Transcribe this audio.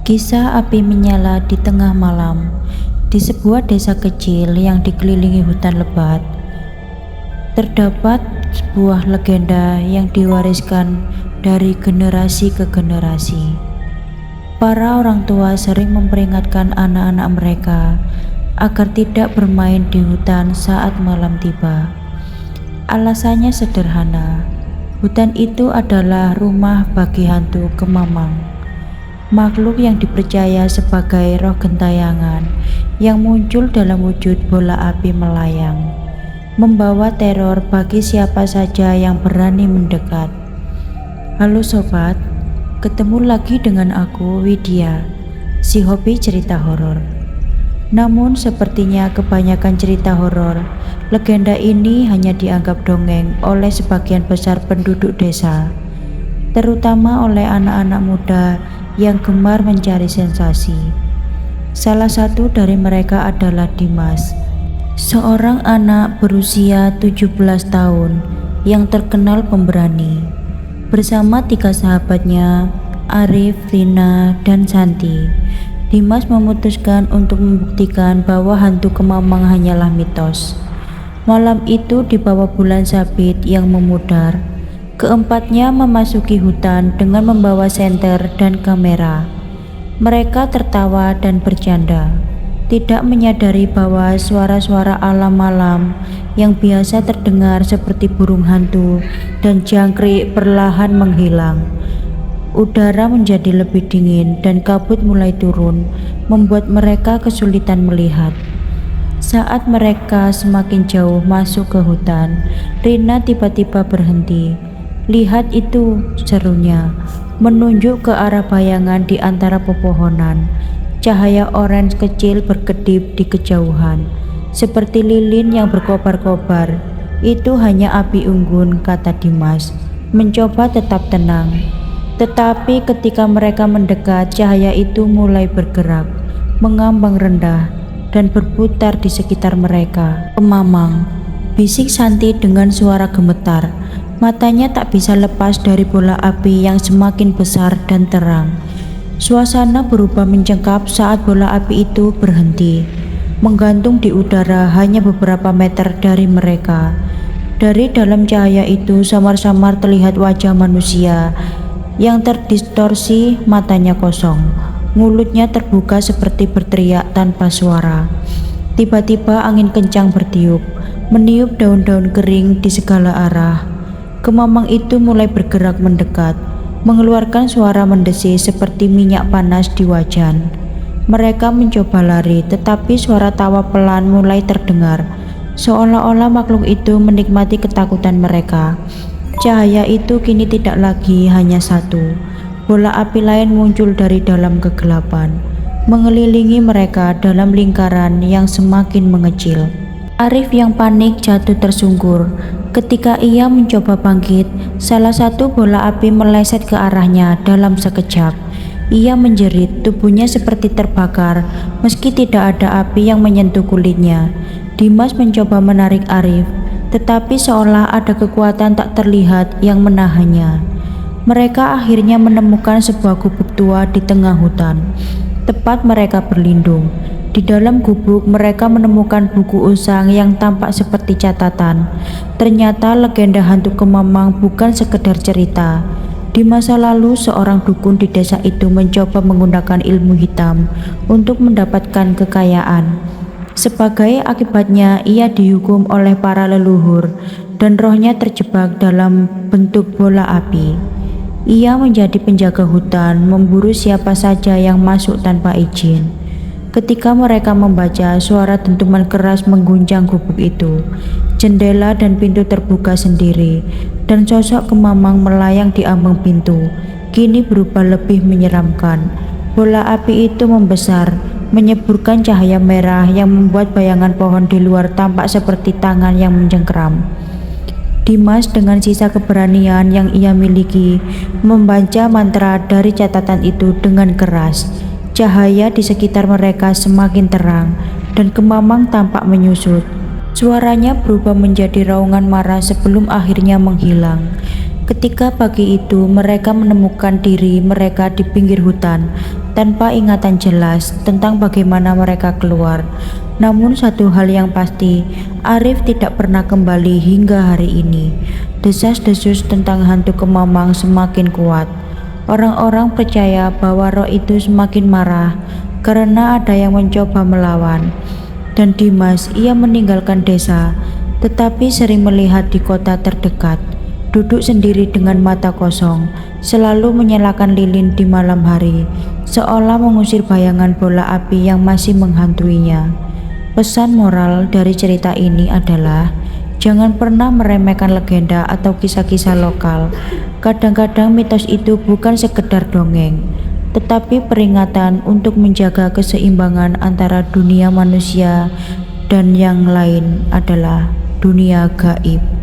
Kisah api menyala di tengah malam. Di sebuah desa kecil yang dikelilingi hutan lebat, terdapat sebuah legenda yang diwariskan dari generasi ke generasi. Para orang tua sering memperingatkan anak-anak mereka agar tidak bermain di hutan saat malam tiba. Alasannya sederhana, hutan itu adalah rumah bagi hantu Kemamang, makhluk yang dipercaya sebagai roh gentayangan yang muncul dalam wujud bola api melayang, membawa teror bagi siapa saja yang berani mendekat. Halo sobat, ketemu lagi dengan aku Widya, si hobi cerita horor. Namun sepertinya kebanyakan cerita horor, legenda ini hanya dianggap dongeng oleh sebagian besar penduduk desa, terutama oleh anak-anak muda yang gemar mencari sensasi. Salah satu dari mereka adalah Dimas, seorang anak berusia 17 tahun yang terkenal pemberani. Bersama 3 sahabatnya, Arif, Rina, dan Santi, Dimas memutuskan untuk membuktikan bahwa hantu Kemamang hanyalah mitos. Malam itu di bawah bulan sabit yang memudar, keempatnya memasuki hutan dengan membawa senter dan kamera. Mereka tertawa dan bercanda, tidak menyadari bahwa suara-suara alam malam yang biasa terdengar seperti burung hantu dan jangkrik perlahan menghilang. Udara menjadi lebih dingin dan kabut mulai turun, membuat mereka kesulitan melihat. Saat mereka semakin jauh masuk ke hutan, Rina tiba-tiba berhenti. "Lihat itu," serunya, menunjuk ke arah bayangan di antara pepohonan. Cahaya orange kecil berkedip di kejauhan, seperti lilin yang berkobar-kobar. "Itu hanya api unggun," kata Dimas, mencoba tetap tenang. Tetapi ketika mereka mendekat, cahaya itu mulai bergerak, mengambang rendah, dan berputar di sekitar mereka. "Kemamang," bisik Santi dengan suara gemetar. Matanya tak bisa lepas dari bola api yang semakin besar dan terang. Suasana berubah mencekam saat bola api itu berhenti, menggantung di udara hanya beberapa meter dari mereka. Dari dalam cahaya itu samar-samar terlihat wajah manusia yang terdistorsi, matanya kosong, mulutnya terbuka seperti berteriak tanpa suara. Tiba-tiba angin kencang bertiup, meniup daun-daun kering di segala arah. Kemamang itu mulai bergerak mendekat, mengeluarkan suara mendesing seperti minyak panas di wajan. Mereka mencoba lari, tetapi suara tawa pelan mulai terdengar, seolah-olah makhluk itu menikmati ketakutan mereka. Cahaya itu kini tidak lagi hanya satu. Bola api lain muncul dari dalam kegelapan, mengelilingi mereka dalam lingkaran yang semakin mengecil. Arif yang panik jatuh tersungkur. Ketika ia mencoba bangkit, salah satu bola api meleset ke arahnya dalam sekejap. Ia menjerit, tubuhnya seperti terbakar, meski tidak ada api yang menyentuh kulitnya. Dimas mencoba menarik Arif, tetapi seolah ada kekuatan tak terlihat yang menahannya. Mereka akhirnya menemukan sebuah gubuk tua di tengah hutan, tempat mereka berlindung. Di dalam gubuk mereka menemukan buku usang yang tampak seperti catatan. Ternyata legenda hantu Kemamang bukan sekedar cerita. Di masa lalu seorang dukun di desa itu mencoba menggunakan ilmu hitam untuk mendapatkan kekayaan. Sebagai akibatnya ia dihukum oleh para leluhur dan rohnya terjebak dalam bentuk bola api. Ia menjadi penjaga hutan, memburu siapa saja yang masuk tanpa izin. Ketika mereka membaca, suara dentuman keras mengguncang gubuk itu. Jendela dan pintu terbuka sendiri, dan sosok Kemamang melayang di ambang pintu, kini berubah lebih menyeramkan. Bola api itu membesar, menyeburkan cahaya merah yang membuat bayangan pohon di luar tampak seperti tangan yang mencengkeram. Dimas dengan sisa keberanian yang ia miliki membaca mantra dari catatan itu dengan keras. Cahaya di sekitar mereka semakin terang dan Kemamang tampak menyusut. Suaranya berubah menjadi raungan marah sebelum akhirnya menghilang. Ketika pagi itu mereka menemukan diri mereka di pinggir hutan tanpa ingatan jelas tentang bagaimana mereka keluar. Namun satu hal yang pasti, Arif tidak pernah kembali hingga hari ini. Desas-desus tentang hantu Kemamang semakin kuat. Orang-orang percaya bahwa roh itu semakin marah karena ada yang mencoba melawan. Dan Dimas, ia meninggalkan desa, tetapi sering melihat di kota terdekat, duduk sendiri dengan mata kosong, selalu menyalakan lilin di malam hari, seolah mengusir bayangan bola api yang masih menghantuinya. Pesan moral dari cerita ini adalah, jangan pernah meremehkan legenda atau kisah-kisah lokal. Kadang-kadang mitos itu bukan sekedar dongeng, tetapi peringatan untuk menjaga keseimbangan antara dunia manusia dan yang lain adalah dunia gaib.